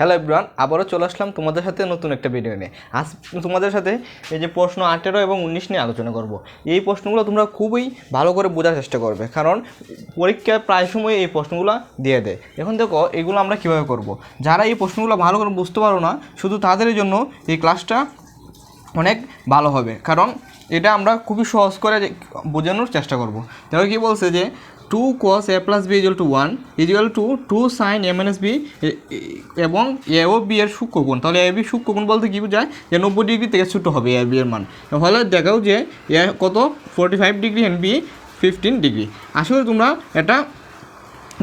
Hello everyone, আবারও চলে আসলাম তোমাদের সাথে নতুন একটা ভিডিও নিয়ে। আজ তোমাদের সাথে এই যে প্রশ্ন 18 এবং 19 নিয়ে আলোচনা করব। এই প্রশ্নগুলো তোমরা খুবই ভালো করে বোঝার চেষ্টা করবে, কারণ পরীক্ষায় প্রায় সময় এই প্রশ্নগুলো দিয়ে দেয়। এখন দেখো এগুলো আমরা কীভাবে করব। যারা এই প্রশ্নগুলো ভালো করে বুঝতে পারো না, শুধু তাদের জন্য এই ক্লাসটা অনেক ভালো হবে, কারণ এটা আমরা খুবই সহজ করে বোঝানোর চেষ্টা করব। দেখো কী বলছে যে 2 cos a plus b equal to 1 equal to 2 sin a minus b এবং এ ও বি এর সূক্ষ্মকোণ। তাহলে এ বি সূক্ষ্মকোণ বলতে কী বোঝায় যে 90 ডিগ্রি থেকে ছোটো হবে এ বি এর মান। তাহলে দেখাও যে এ কত 45 ডিগ্রি এন্ড বি 15 ডিগ্রি। আসলে তোমরা এটা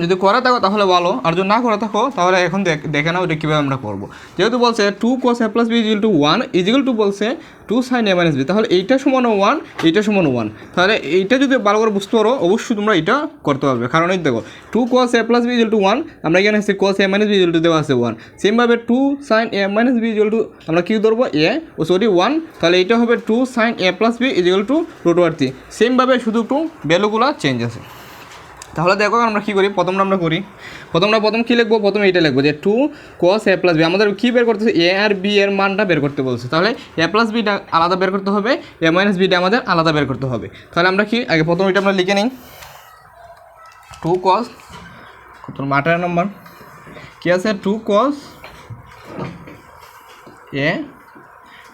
যদি করা থাকো তাহলে ভালো, আর যদি না করা থাকো তাহলে এখন দেখে নাও এটা কীভাবে আমরা করবো। যেহেতু বলছে 2 cos a plus b equal to 1 equal to বলছে 2 sin a minus b, তাহলে এইটা সমান 1, এইটা সমান 1। তাহলে এইটা যদি ভালো করে বুঝতে পারো অবশ্যই তোমরা এটা করতে পারবে, কারণ এই দেখো 2 cos a plus b equal to 1, আমরা এখানে আসছে cos a minus b equal to দেওয়া আছে 1। সেমভাবে 2 sin a minus b equal to আমরা কী ধরবো এ ও সরি 1, তাহলে এইটা হবে 2 sin a plus b equal to √3। সেমভাবে শুধু একটু ভ্যালুগুলো চেঞ্জ আছে। তাহলে দেখো আমরা কী করি, প্রথম কী লিখবো, প্রথমে এইটা লিখবো যে 2 cos a plus b। আমাদের কী বের করতেছে, এ আর বি এর মানটা বের করতে বলছে, তাহলে এ প্লাস বিটা আলাদা বের করতে হবে, এ মাইনাস বিটা আমাদের আলাদা বের করতে হবে। তাহলে আমরা কি আগে প্রথম এটা আমরা লিখে নিই 2 cos, কত 18 নম্বর কী আছে 2 cos a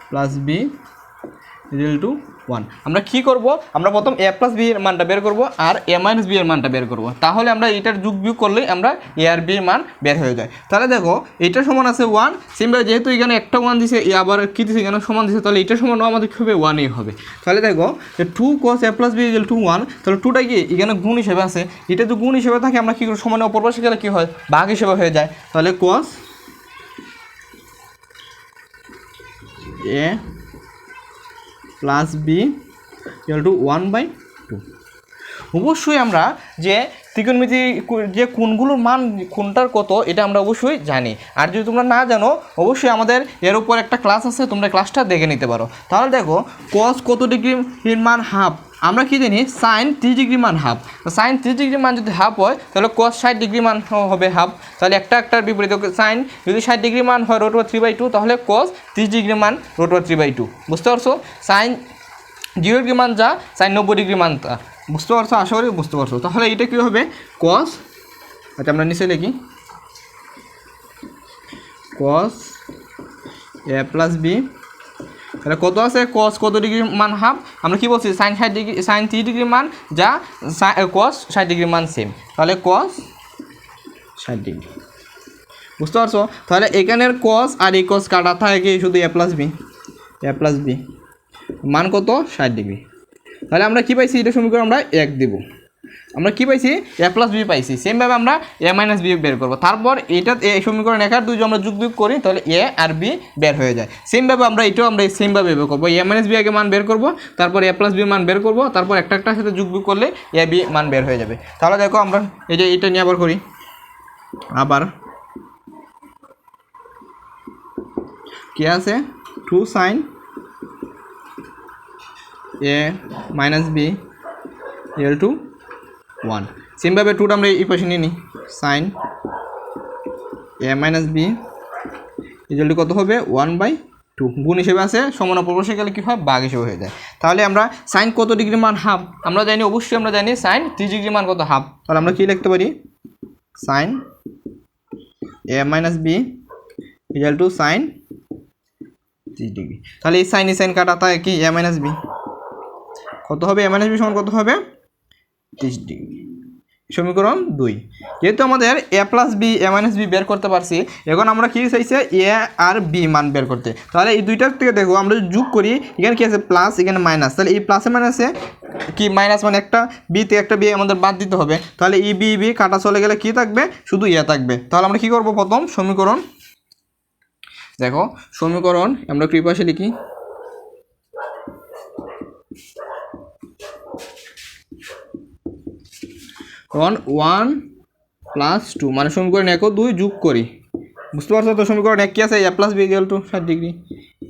plus b equal to 1। আমরা কী করব, আমরা প্রথম এ প্লাস বি এর মানটা বের করব আর এ মাইনাস বি এর মানটা বের করব। তাহলে আমরা এটার যোগ বিয়োগ করলে আমরা এ আর বি এর মান বের হয়ে যায়। তাহলে দেখো এটা সমান আছে 1, সিম্পল যেহেতু এখানে একটা 1 দিছে, আবার কী দিছে এখানে সমান দিছে, তাহলে এটা সমান আমাদের কী হবে 1ই হবে। তাহলে দেখো যে 2 cos a plus b equal to 1, তাহলে 2টা কি এখানে গুণ হিসেবে আছে, এটা যদি গুণ হিসেবে থাকে আমরা কী করি সমানে অপর পাশে গেলে কী হয় ভাগ হিসেবে হয়ে যায়। তাহলে cos a plus B equal to 1/2। অবশ্যই আমরা যে ত্রিকোণমিতি যে কোণগুলোর মান কোনটার কত এটা আমরা অবশ্যই জানি, আর যদি তোমরা না জানো অবশ্যই আমাদের এর উপর একটা ক্লাস আছে, তোমরা ক্লাসটা দেখে নিতে পারো। তাহলে দেখো cos কত ডিগ্রির মান হাফ, আমরা কি জানি sin 30 ডিগ্রি মান হাফ। sin 30 ডিগ্রি মান যদি হাফ হয় তাহলে cos 60 ডিগ্রি মান হবে হাফ। তাহলে একটার বিপরীত sin যদি 60 ডিগ্রি মান হয় √3/2, তাহলে cos 30 ডিগ্রি মান √3/2। বুঝতে পারছো? sin 0 ডিগ্রি মান যা, sin 90 ডিগ্রি মান তা। বুঝতে পারছো? আশা করি বুঝতে পারছো। তাহলে এটা কী হবে cos, আচ্ছা আমরা নিচে লিখি cos a প্লাস বি, তাহলে কত আছে cos কত ডিগ্রি মান হাফ, আমরা কি বলছি sin 60 ডিগ্রি, sin 30 ডিগ্রি মান যা, cos 60 ডিগ্রি মান সেম, তাহলে cos 60 ডিগ্রি। বুঝতে পারছো? তাহলে এখানের cos আর এই cos কাটা থাকে শুধু a প্লাস বি মান কত 60 ডিগ্রি। তাহলে আমরা কী পাইছি, এটা সমীকরণ আমরা 1 দেব। আমরা কী পাইছি এ প্লাস বি পাইছি, সেমভাবে আমরা এ মাইনাস বি বের করবো। তারপর এটা এই সমীকরণ 1 আর 2 আমরা যোগ বিয়োগ করি তাহলে এ আর বি বের হয়ে যায়। সেমভাবে আমরা এটাও আমরা সেমভাবে বের করবো, এ মাইনাস বি আগে মান বের করবো, তারপর এ প্লাস বি মান বের করবো, তারপর একটার সাথে যোগ বিয়োগ করলে এ বি মান বের হয়ে যাবে। তাহলে দেখো আমরা এই যে এটা নিয়ে আবার করি, আবার কি আছে 2 sin a minus B equal to 1। সেমভাবে 2টা আমরা এই পাশে নিয়ে নিই, sin a minus B equal to কত হবে 1/2। গুণ হিসেবে আছে, সমান অপর পাশে গেলে কী হয় ভাগ হিসেবে হয়ে যায়। তাহলে আমরা sin কত ডিগ্রি মান হাফ আমরা জানি, অবশ্যই আমরা জানি sin 30 ডিগ্রি মান কত হাফ। তাহলে আমরা কী লিখতে পারি sin a minus B equal to sin 30 degree. তাহলে এই সাইন কাটা থাকে কি এ মাইনাস বি, কত হবে এ মাইনাস বি সমান কত হবে 30 ডিগ্রি। সমীকরণ 2। যেহেতু আমাদের এ plus B A minus B বের করতে পারছি, এখন আমরা কি চাইছে এ আর বি মান বের করতে। তাহলে এই দুইটার থেকে দেখো আমরা যোগ করি, এখানে কি আছে প্লাস, এখানে মাইনাস, তাহলে এই প্লাসে মাইনাসে কি মাইনাস মানে একটা বিতে একটা বি আমাদের বাদ দিতে হবে। তাহলে এই বি কাটা চলে গেলে কি থাকবে শুধু এ থাকবে। তাহলে আমরা কি করব, প্রথম সমীকরণ দেখো, সমীকরণ আমরা কি পাশে লিখি 1 + 2 মানে সমীকরণ 1 ও 2 যোগ করি। বুঝতে পারছো তো? সমীকরণ 1 কি আছে a plus B equal to 60 degree,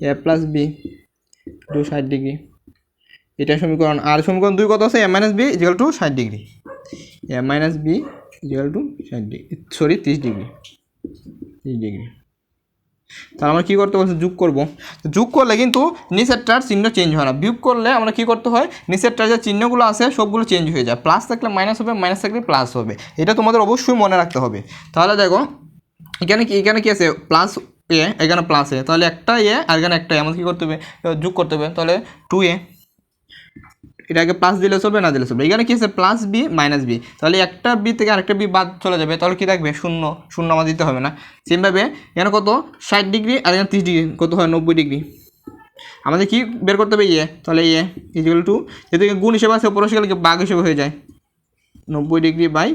a plus B to 60 degree, এটা সমীকরণ। আর সমীকরণ 2 কত আছে a minus B equal to 60 degree, a minus B equal to 60 degree, sorry 30 degree. তাহলে আমরা কী করতে বলছি, যোগ করব। যোগ করলে কিন্তু নিচেরটার চিহ্ন চেঞ্জ হয় না, বিয়োগ করলে আমরা কী করতে হয়, নিচেরটার যে চিহ্নগুলো আছে সবগুলো চেঞ্জ হয়ে যায়, প্লাস থাকলে মাইনাস হবে, মাইনাস থাকলে প্লাস হবে, এটা তোমাদের অবশ্যই মনে রাখতে হবে। তাহলে দেখো এখানে কি আছে, প্লাস এ, এখানে প্লাস এ, তাহলে একটা এ আর এখানে একটা এ, আমাদের কী করতে হবে, যোগ করতে হবে। তাহলে 2a, এটাকে প্লাস দিলে চলবে, না দিলে চলবে। এখানে কি আছে, প্লাস বি মাইনাস বি, তাহলে একটা বি থেকে আরেকটা বি বাদ চলে যাবে, তাহলে কি থাকবে, শূন্য। শূন্য আমার দিতে হবে না। সেমভাবে এখানে কত 60 ডিগ্রি আর এখানে 30 ডিগ্রি, কত হয় 90 ডিগ্রি। আমাদের কি বের করতে হবে, ইয়ে, তাহলে ইয়ে ইকুয়াল টু, যেহেতু গুণ হিসেবে আছে উপর গেলে ভাগ হিসেবে হয়ে যায়, 90 ডিগ্রি বাই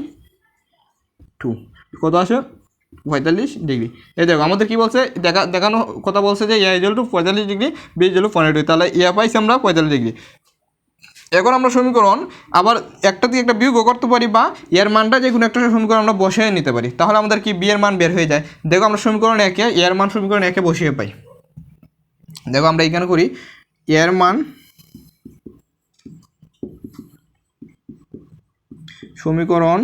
2 কত আসে, 45 ডিগ্রি। এই দেখো আমাদের কি বলছে, দেখানো কথা বলছে যে A equal to 45 degree, B equal to 15 degree, তাহলে এ পাইছি আমরা 45 ডিগ্রি। এখন আমরা সমীকরণ আবার একটা থেকে একটা বিয়োগ করতে পারি, বা এর মানটা যে কোনো একটা সমীকরণ আমরা বসিয়ে নিতে পারি, তাহলে আমাদের কি বি এর মান বের হয়ে যায়। দেখো আমরা সমীকরণ একে এর মান সমীকরণ একে বসিয়ে পাই। দেখো আমরা এখানে করি এর মান সমীকরণ,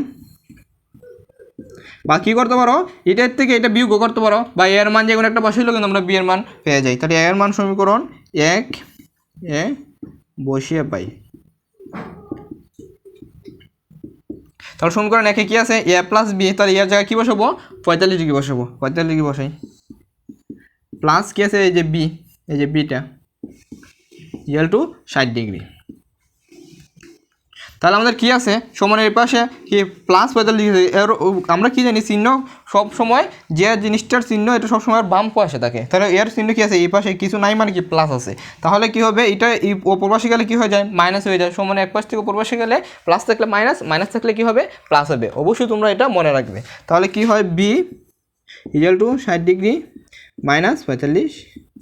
বা কী করতে পারো, এটার থেকে এটা বিয়োগ করতে পারো, বা এর মান যে কোনো একটা বসাইলেও কিন্তু আমরা বি এর মান পেয়ে যাই। তাহলে এর মান সমীকরণ এক এ বসিয়ে পাই। তাহলে সমীকরণ একে কী আছে, এ প্লাস বি, তাহলে এর জায়গায় কী বসাবো, 45 ডিগ্রি বসাবো, 45 ডিগ্রি বসাই। প্লাস কী আছে, এই যে বি, এই যে বিটা ইকুয়াল টু 60 ডিগ্রি। তাহলে আমাদের কি আছে, সমানের পাশে কি প্লাস 45 ডিগ্রি। এর আমরা কি জানি, চিহ্ন সব সময় যে জিনিসটার চিহ্ন এটা সব সময় বাম পাশে থাকে, তাহলে এর চিহ্ন কি আছে, এই পাশে কিছু নাই মানে কি প্লাস আছে, তাহলে কি হবে, এটা এই ওপর পাশে গেলে কি হয়ে যায়, মাইনাস হয়ে যায়। সমানে এক পাশ থেকে ওপর পাশে গেলে প্লাস থাকলে মাইনাস, মাইনাস থাকলে কি হবে, প্লাস হবে। অবশ্যই তোমরা এটা মনে রাখবে। তাহলে কি হয়, B equal to 60 degree minus 45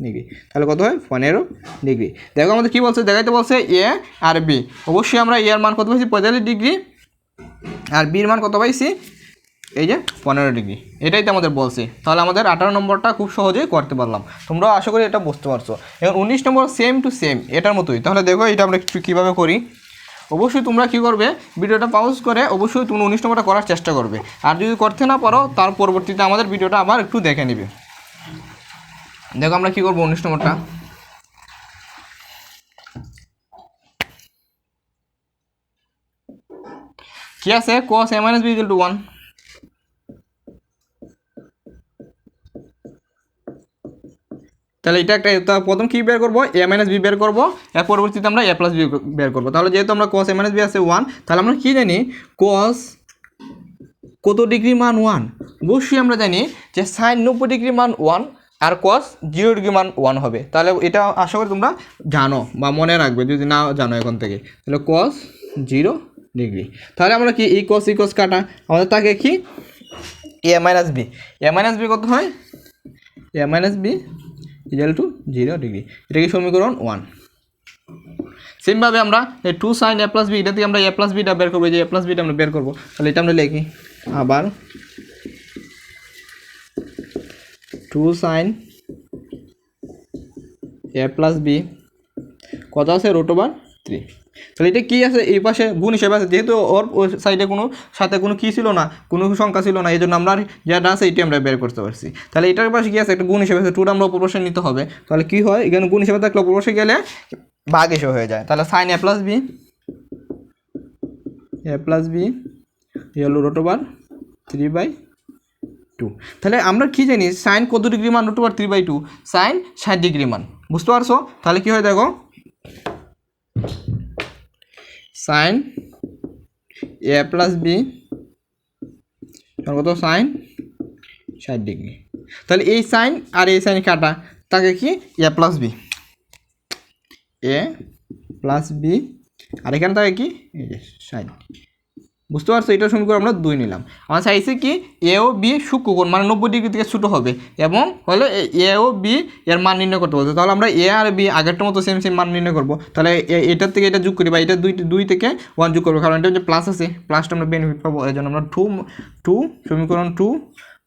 degree, তাহলে কত হয় 15 ডিগ্রি। দেখো আমাদের কী বলছে, দেখাইতে বলছে এ আর বি, অবশ্যই আমরা এ এর মান কত পাইছি 45 ডিগ্রি, আর বির মান কত পাইছি, এই যে 15 ডিগ্রি, এটাই তো আমাদের বলছে। তাহলে আমাদের 18 নম্বরটা খুব সহজেই করতে পারলাম, তোমরাও আশা করি এটা বুঝতে পারছো। এবং 19 নম্বর সেম টু সেম এটার মতোই। তাহলে দেখো এটা আমরা একটু কীভাবে করি। অবশ্যই তোমরা কী করবে, ভিডিওটা পজ করে অবশ্যই তুমি 19 নম্বরটা করার চেষ্টা করবে, আর যদি করতে না পারো তার পরবর্তীতে আমাদের ভিডিওটা আবার একটু দেখে নিবে। দেখো আমরা কী করবো, 19 নম্বরটা কি আছে, cos a minus b equal to 1। তাহলে এটা একটা, প্রথম কি বের করবো, a minus b বের করবো, এর পরবর্তীতে আমরা a plus b বের করবো। তাহলে যেহেতু আমরা cos a minus b আছে 1, তাহলে আমরা কি জানি, cos কত ডিগ্রি মান 1, অবশ্যই আমরা জানি যে sin 90 ডিগ্রি মান 1 আর cos 0 ডিগ্রি মান 1 হবে। তাহলে এটা আশা করি তোমরা জানো বা মনে রাখবে, যদি না জানো এখন থেকে। তাহলে cos 0 ডিগ্রি, তাহলে আমরা কি এই cos কাটা, আমাদের থাকে কি a minus b, a minus b কত হয়, a minus b equal to 0 degree, এটা কি সমীকরণ 1। সেমভাবে আমরা এই 2 sin a plus b, এটা থেকে আমরা a plus bটা বের করবো, যে a plus bটা আমরা বের করবো। তাহলে এটা আমরা লিখি আবার 2 sin a plus b কত আছে, √3। তাহলে এটা কী আছে, এই পাশে গুণ হিসেবে আছে, যেহেতু ওর সাইডে কোনো সাথে কোনো কী ছিল না, কোনো সংখ্যা ছিল না, এই জন্য আমরা যেটা আছে এইটি আমরা বের করতে পারছি। তাহলে এটার পাশে কী আছে, একটা গুণ হিসেবে আছে, 2টা আমরা উপর পাশে নিতে হবে। তাহলে কী হয়, এখানে গুণ হিসেবে থাকলে উপর পাশে গেলে ভাগ হিসেবে হয়ে যায়। তাহলে sin a plus b √3/2। তাহলে আমরা কী জানি, সাইন কত ডিগ্রি মান, √3/2, সাইন 60 ডিগ্রি মান, বুঝতে পারছো। তাহলে কী হয়, দেখো sin a plus b কত, সাইন 60 ডিগ্রি। তাহলে এই সাইন আর এই সাইন কাটা, তাকে কি a plus b, আর এখানে থাকে কি এই যে সাইন, বুঝতে পারছো। এটার সমীকরণ আমরা 2 নিলাম। আমার চাইছে কি এ ও বি সূক্ষ্মকোণ, মানে 90 ডিগ্রি থেকে ছোটো হবে, এবং হলে এ ও বি এর মান নির্ণয় করতে বলছে। তাহলে আমরা এ আর বি আগেরটার মতো সেম মান নির্ণয় করবো। তাহলে এটার থেকে এটা যোগ করি, বা এটা 2 থেকে 1 যোগ করবো, কারণ এটা যে প্লাস আছে, প্লাসটা আমরা বেনিফিট পাবো, এই জন্য আমরা 2 সমীকরণ 2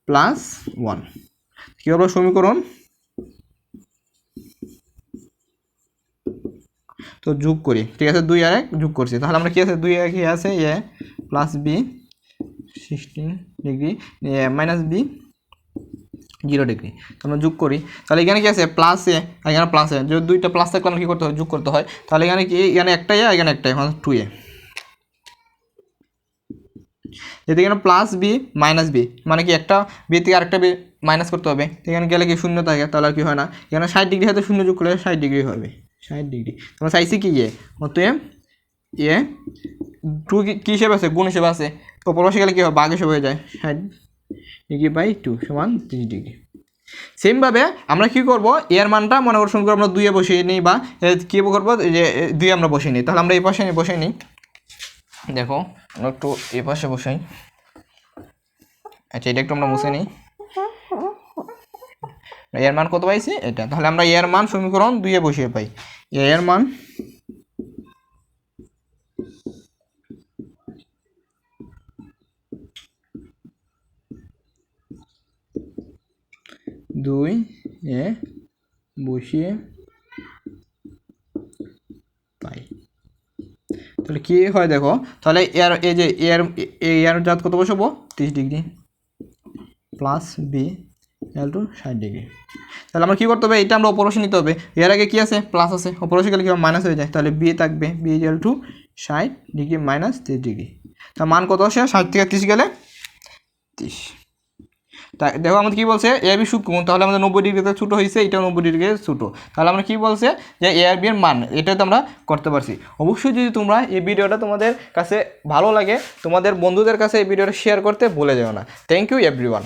+ 1 কী হবে, সমীকরণ তো যোগ করি, ঠিক আছে, 2 আর 1 যোগ করছি। তাহলে আমরা কী আছে, 2 আর 1 আছে A plus B 16 degree minus B 0 degree. তো আমরা যোগ করি, তাহলে এখানে কি আছে প্লাস এ, এখানে প্লাস এ, যদি দুইটা প্লাস থাকলে আমরা কী করতে হয়, যোগ করতে হয়। তাহলে এখানে কি, এখানে একটাই এ, এখানে একটাই, মানে 2a। যদি এখানে প্লাস বি মাইনাস বি, মানে কি একটা বি থেকে আরেকটা বি মাইনাস করতে হবে, এখানে গেলে কি শূন্য থাকে, তাহলে আর কি হয় না, এখানে 60 ডিগ্রি হাতে শূন্য যোগ করলে 60 ডিগ্রি হবে, 60 ডিগ্রি। তোমরা চাইছি কি এ, অতএব এ টু কী হিসেবে আছে, গুণ হিসেবে আছে, তো পরবর্তী গেলে কী হয়, ভাগ হিসেবে হয়ে যায়, 60 ডিগ্রি বাই 2 সমান 30 ডিগ্রি। সেমভাবে আমরা কী করবো, এর মানটা মনে করো শুরু আমরা 2 বসিয়ে নিই, বা কী করবো, যে 2 আমরা বসিয়ে নিই। তাহলে আমরা এই পাশে বসিয়ে নিই, দেখো আমরা একটু এ পাশে বসাই। আচ্ছা, এটা একটু আমরা মুছে নিই। এর মান কত পাইছি এটা, তাহলে আমরা এর মান সমীকরণ 2 বসিয়ে পাই, এর মান 2 বসিয়ে পাই। তাহলে কী হয় দেখো, তাহলে এর এই যে এর জাত কত বসাবো, 30 degree plus B equal to 60 degree. তাহলে আমরা কী করতে হবে, এটা আমরা অপরপাশে নিতে হবে, এর আগে কী আছে প্লাস আছে, অপরপাশে গেলে কী হবে মাইনাস হয়ে যায়, তাহলে বি থাকবে B equal to 60 degree minus 30 degree. তার মান কত আসে, 60 থেকে 30 গেলে 30। তা দেখো আমাদের কী বলছে, এ বি সূক্ষ্মকোণ, তাহলে আমাদের 90 ডিগ্রিতে ছোটো হয়েছে, এটাও 90 ডিগ্রিতে ছোটো, তাহলে আমরা কী বলছে যে এ আর বি এর মান, এটা তো আমরা করতে পারছি। অবশ্যই যদি তোমরা এই ভিডিওটা তোমাদের কাছে ভালো লাগে, তোমাদের বন্ধুদের কাছে এই ভিডিওটা শেয়ার করতে ভুলে যেও না। Thank you everyone.